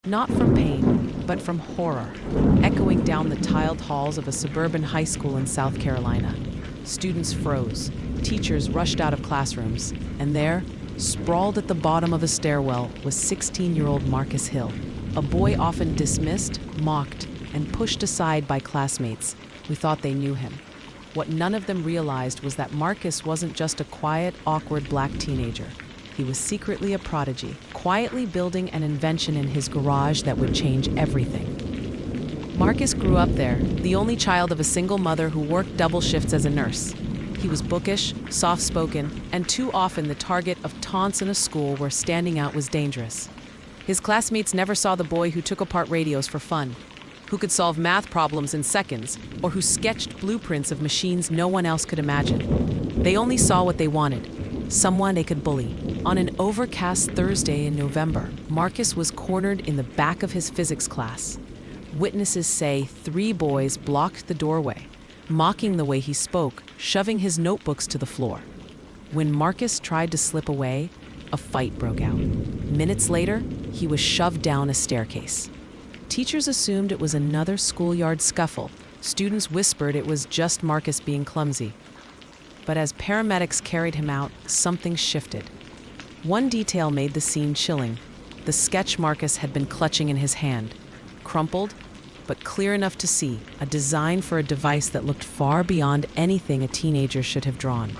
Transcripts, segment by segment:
Not from pain, but from horror, echoing down the tiled halls of a suburban high school in South Carolina. Students froze, teachers rushed out of classrooms, and there, sprawled at the bottom of a stairwell, was 16-year-old Marcus Hill, a boy often dismissed, mocked, and pushed aside by classmates who thought they knew him. What none of them realized was that Marcus wasn't just a quiet, awkward black teenager. He was secretly a prodigy, quietly building an invention in his garage that would change everything. Marcus grew up there, the only child of a single mother who worked double shifts as a nurse. He was bookish, soft-spoken, and too often the target of taunts in a school where standing out was dangerous. His classmates never saw the boy who took apart radios for fun, who could solve math problems in seconds, or who sketched blueprints of machines no one else could imagine. They only saw what they wanted, someone they could bully. On an overcast Thursday in November, Marcus was cornered in the back of his physics class. Witnesses say 3 boys blocked the doorway, mocking the way he spoke, shoving his notebooks to the floor. When Marcus tried to slip away, a fight broke out. Minutes later, he was shoved down a staircase. Teachers assumed it was another schoolyard scuffle. Students whispered it was just Marcus being clumsy. But as paramedics carried him out, something shifted. One detail made the scene chilling. The sketch Marcus had been clutching in his hand, crumpled, but clear enough to see, a design for a device that looked far beyond anything a teenager should have drawn.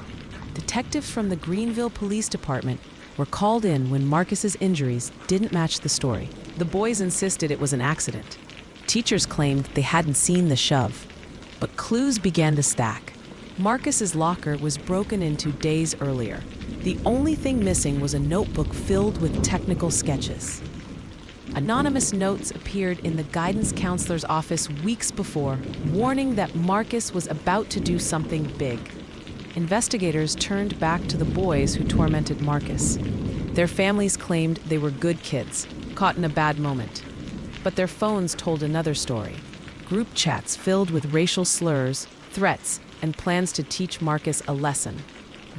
Detectives from the Greenville Police Department were called in when Marcus's injuries didn't match the story. The boys insisted it was an accident. Teachers claimed they hadn't seen the shove, but clues began to stack. Marcus's locker was broken into days earlier. The only thing missing was a notebook filled with technical sketches. Anonymous notes appeared in the guidance counselor's office weeks before, warning that Marcus was about to do something big. Investigators turned back to the boys who tormented Marcus. Their families claimed they were good kids, caught in a bad moment. But their phones told another story. Group chats filled with racial slurs, threats, and plans to teach Marcus a lesson.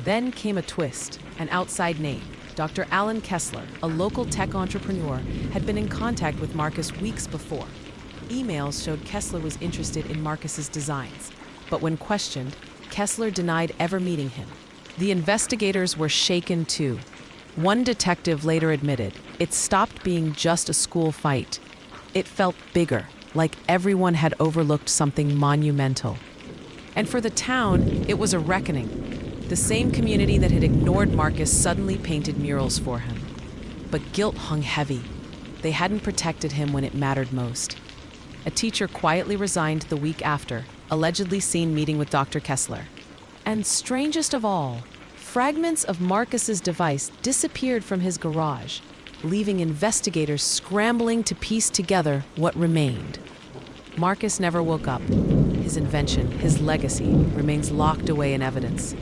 Then came a twist. An outside name, Dr. Alan Kessler, a local tech entrepreneur, had been in contact with Marcus weeks before. Emails showed Kessler was interested in Marcus's designs, but when questioned, Kessler denied ever meeting him. The investigators were shaken too. One detective later admitted it stopped being just a school fight. It felt bigger, like everyone had overlooked something monumental. And for the town, it was a reckoning. The same community that had ignored Marcus suddenly painted murals for him. But guilt hung heavy. They hadn't protected him when it mattered most. A teacher quietly resigned the week after, allegedly seen meeting with Dr. Kessler. And strangest of all, fragments of Marcus's device disappeared from his garage, leaving investigators scrambling to piece together what remained. Marcus never woke up. His invention, his legacy, remains locked away in evidence.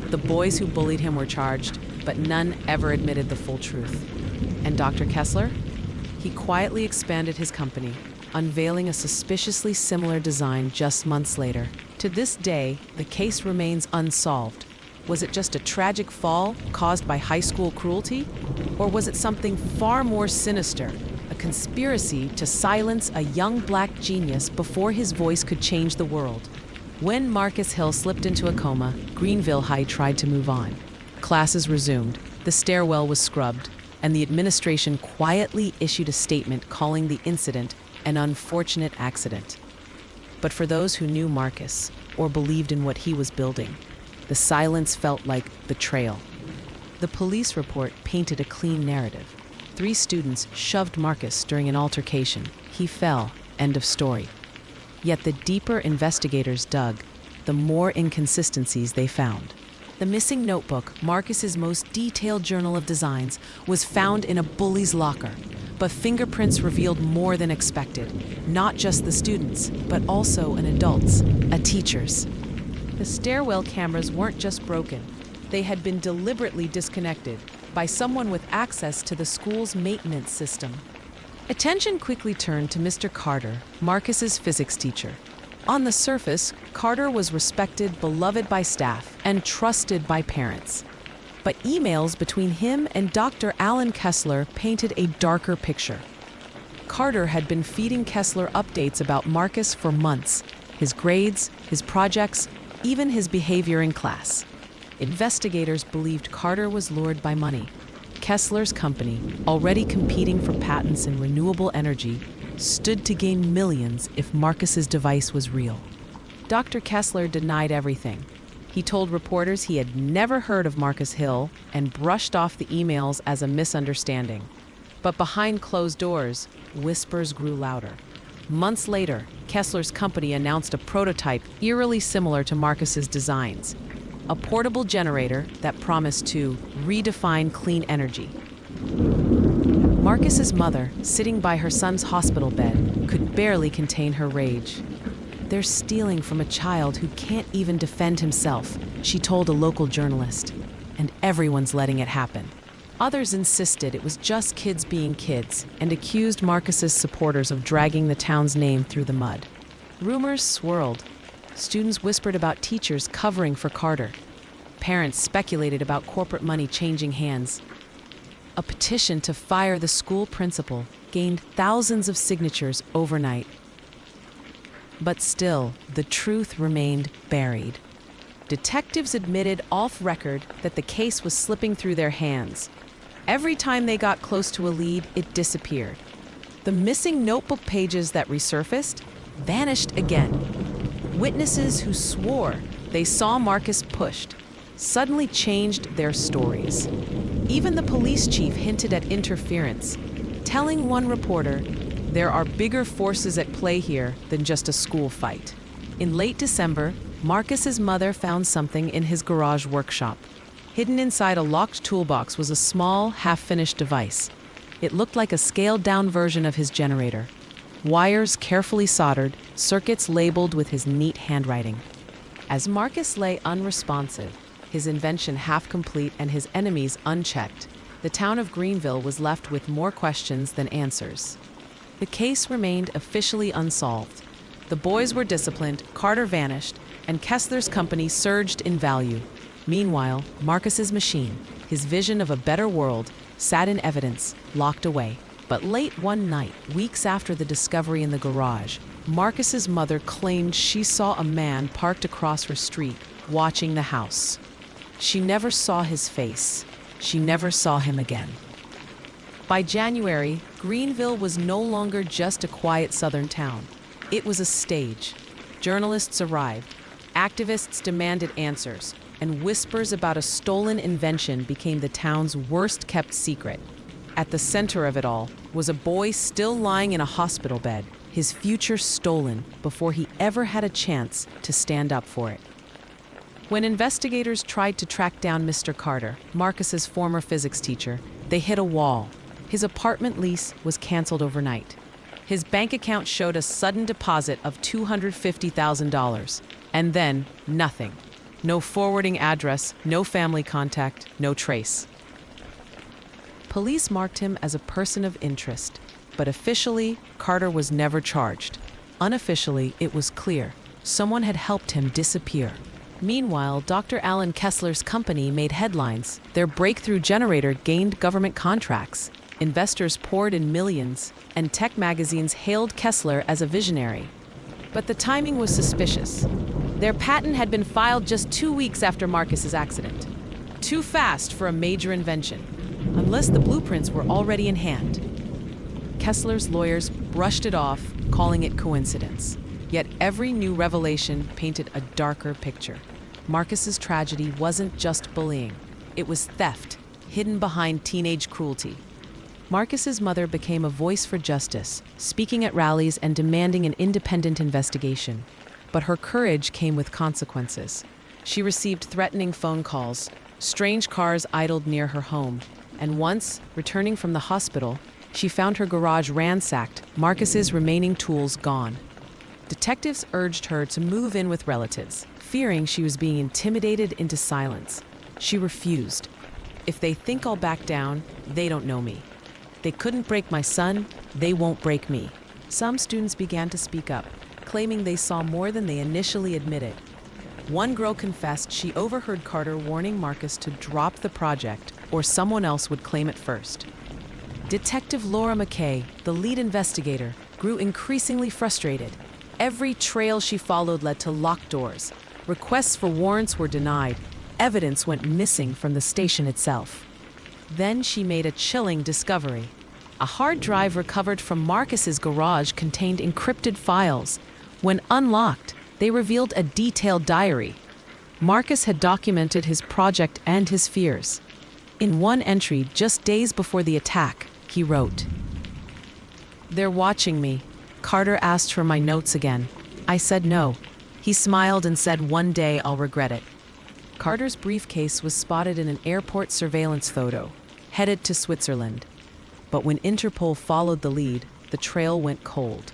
The boys who bullied him were charged, but none ever admitted the full truth. And Dr. Kessler? He quietly expanded his company, unveiling a suspiciously similar design just months later. To this day, the case remains unsolved. Was it just a tragic fall caused by high school cruelty? Or was it something far more sinister, a conspiracy to silence a young black genius before his voice could change the world? When Marcus Hill slipped into a coma, Greenville High tried to move on. Classes resumed, the stairwell was scrubbed, and the administration quietly issued a statement calling the incident an unfortunate accident. But for those who knew Marcus, or believed in what he was building, the silence felt like betrayal. The police report painted a clean narrative. 3 students shoved Marcus during an altercation. He fell, end of story. Yet the deeper investigators dug, the more inconsistencies they found. The missing notebook, Marcus's most detailed journal of designs, was found in a bully's locker. But fingerprints revealed more than expected. Not just the students, but also an adult's, a teacher's. The stairwell cameras weren't just broken. They had been deliberately disconnected by someone with access to the school's maintenance system. Attention quickly turned to Mr. Carter, Marcus's physics teacher. On the surface, Carter was respected, beloved by staff, and trusted by parents. But emails between him and Dr. Alan Kessler painted a darker picture. Carter had been feeding Kessler updates about Marcus for months, his grades, his projects, even his behavior in class. Investigators believed Carter was lured by money. Kessler's company, already competing for patents in renewable energy, stood to gain millions if Marcus's device was real. Dr. Kessler denied everything. He told reporters he had never heard of Marcus Hill and brushed off the emails as a misunderstanding. But behind closed doors, whispers grew louder. Months later, Kessler's company announced a prototype eerily similar to Marcus's designs, a portable generator that promised to redefine clean energy. Marcus's mother, sitting by her son's hospital bed, could barely contain her rage. "They're stealing from a child who can't even defend himself," she told a local journalist, "and everyone's letting it happen." Others insisted it was just kids being kids and accused Marcus's supporters of dragging the town's name through the mud. Rumors swirled. Students whispered about teachers covering for Carter. Parents speculated about corporate money changing hands. A petition to fire the school principal gained thousands of signatures overnight. But still, the truth remained buried. Detectives admitted off-record that the case was slipping through their hands. Every time they got close to a lead, it disappeared. The missing notebook pages that resurfaced vanished again. Witnesses who swore they saw Marcus pushed suddenly changed their stories. Even the police chief hinted at interference, telling one reporter, "There are bigger forces at play here than just a school fight." In late December, Marcus's mother found something in his garage workshop. Hidden inside a locked toolbox was a small, half-finished device. It looked like a scaled-down version of his generator. Wires carefully soldered, circuits labeled with his neat handwriting. As Marcus lay unresponsive, his invention half-complete and his enemies unchecked, the town of Greenville was left with more questions than answers. The case remained officially unsolved. The boys were disciplined, Carter vanished, and Kessler's company surged in value. Meanwhile, Marcus's machine, his vision of a better world, sat in evidence, locked away. But late one night, weeks after the discovery in the garage, Marcus's mother claimed she saw a man parked across her street, watching the house. She never saw his face. She never saw him again. By January, Greenville was no longer just a quiet southern town. It was a stage. Journalists arrived. Activists demanded answers, and whispers about a stolen invention became the town's worst-kept secret. At the center of it all was a boy still lying in a hospital bed, his future stolen before he ever had a chance to stand up for it. When investigators tried to track down Mr. Carter, Marcus's former physics teacher, they hit a wall. His apartment lease was canceled overnight. His bank account showed a sudden deposit of $250,000, and then nothing. No forwarding address, no family contact, no trace. Police marked him as a person of interest, but officially, Carter was never charged. Unofficially, it was clear someone had helped him disappear. Meanwhile, Dr. Alan Kessler's company made headlines. Their breakthrough generator gained government contracts. Investors poured in millions, and tech magazines hailed Kessler as a visionary. But the timing was suspicious. Their patent had been filed just 2 weeks after Marcus's accident. Too fast for a major invention, unless the blueprints were already in hand. Kessler's lawyers brushed it off, calling it coincidence. Yet every new revelation painted a darker picture. Marcus's tragedy wasn't just bullying. It was theft, hidden behind teenage cruelty. Marcus's mother became a voice for justice, speaking at rallies and demanding an independent investigation. But her courage came with consequences. She received threatening phone calls, strange cars idled near her home, and once, returning from the hospital, she found her garage ransacked, Marcus's remaining tools gone. Detectives urged her to move in with relatives, fearing she was being intimidated into silence. She refused. "If they think I'll back down, they don't know me. They couldn't break my son, they won't break me." Some students began to speak up, claiming they saw more than they initially admitted. One girl confessed she overheard Carter warning Marcus to drop the project or someone else would claim it first. Detective Laura McKay, the lead investigator, grew increasingly frustrated. Every trail she followed led to locked doors. Requests for warrants were denied. Evidence went missing from the station itself. Then she made a chilling discovery. A hard drive recovered from Marcus's garage contained encrypted files. When unlocked, they revealed a detailed diary. Marcus had documented his project and his fears. In one entry, just days before the attack, he wrote, "They're watching me. Carter asked for my notes again. I said no. He smiled and said one day I'll regret it." Carter's briefcase was spotted in an airport surveillance photo, headed to Switzerland. But when Interpol followed the lead, the trail went cold.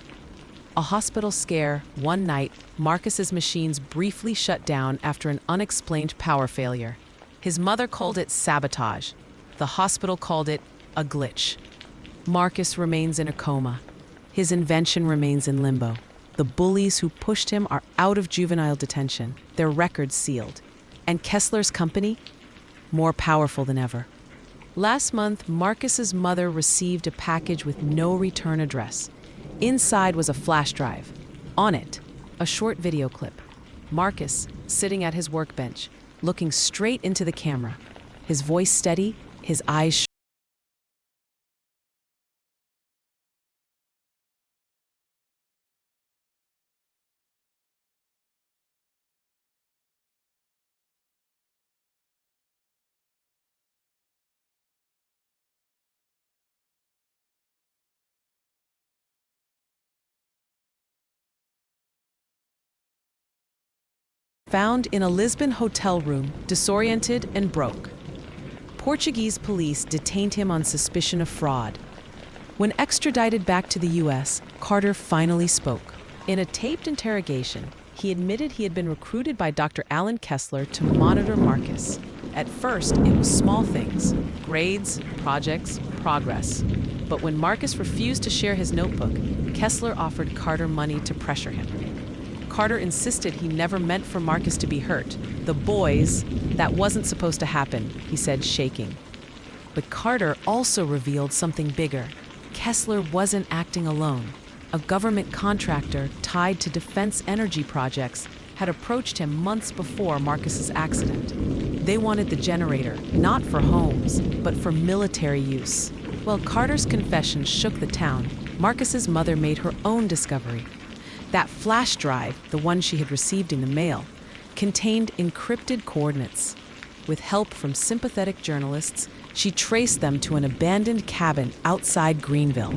A hospital scare, one night, Marcus's machines briefly shut down after an unexplained power failure. His mother called it sabotage. The hospital called it a glitch. Marcus remains in a coma. His invention remains in limbo. The bullies who pushed him are out of juvenile detention, their records sealed. And Kessler's company? More powerful than ever. Last month, Marcus's mother received a package with no return address. Inside was a flash drive. On it, a short video clip. Marcus, sitting at his workbench, looking straight into the camera. His voice steady, his eyes found in a Lisbon hotel room, disoriented and broke. Portuguese police detained him on suspicion of fraud. When extradited back to the U.S., Carter finally spoke. In a taped interrogation, he admitted he had been recruited by Dr. Alan Kessler to monitor Marcus. At first, it was small things: grades, projects, progress. But when Marcus refused to share his notebook, Kessler offered Carter money to pressure him. Carter insisted he never meant for Marcus to be hurt. "The boys, that wasn't supposed to happen," he said, shaking. But Carter also revealed something bigger. Kessler wasn't acting alone. A government contractor tied to defense energy projects had approached him months before Marcus's accident. They wanted the generator, not for homes, but for military use. While Carter's confession shook the town, Marcus's mother made her own discovery. That flash drive, the one she had received in the mail, contained encrypted coordinates. With help from sympathetic journalists, she traced them to an abandoned cabin outside Greenville.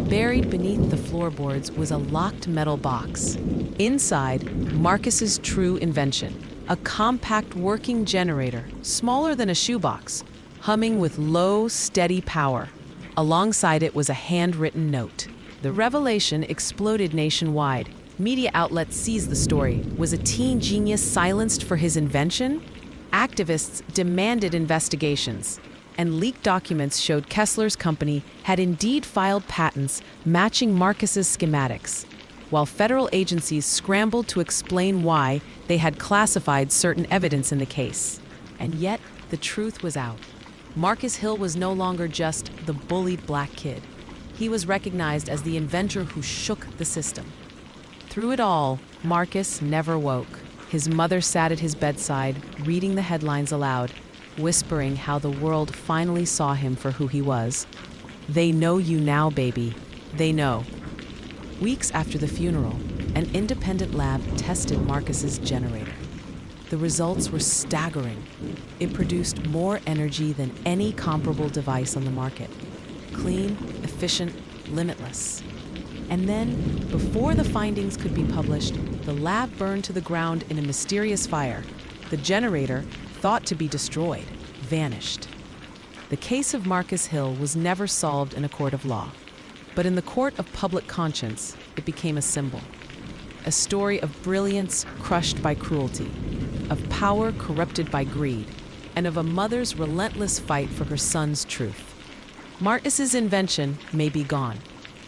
Buried beneath the floorboards was a locked metal box. Inside, Marcus's true invention, a compact working generator, smaller than a shoebox, humming with low, steady power. Alongside it was a handwritten note. The revelation exploded nationwide. Media outlets seized the story. Was a teen genius silenced for his invention? Activists demanded investigations, and leaked documents showed Kessler's company had indeed filed patents matching Marcus's schematics, while federal agencies scrambled to explain why they had classified certain evidence in the case. And yet, the truth was out. Marcus Hill was no longer just the bullied black kid. He was recognized as the inventor who shook the system. Through it all, Marcus never woke. His mother sat at his bedside, reading the headlines aloud, whispering how the world finally saw him for who he was. "They know you now, baby. They know." Weeks after the funeral, an independent lab tested Marcus's generator. The results were staggering. It produced more energy than any comparable device on the market. Clean, efficient, limitless. And then, before the findings could be published, the lab burned to the ground in a mysterious fire. The generator, thought to be destroyed, vanished. The case of Marcus Hill was never solved in a court of law. But in the court of public conscience, it became a symbol. A story of brilliance crushed by cruelty, of power corrupted by greed, and of a mother's relentless fight for her son's truth. Marcus's invention may be gone,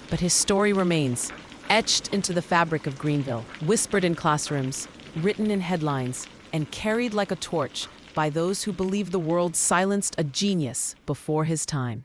but his story remains, etched into the fabric of Greenville, whispered in classrooms, written in headlines, and carried like a torch by those who believe the world silenced a genius before his time.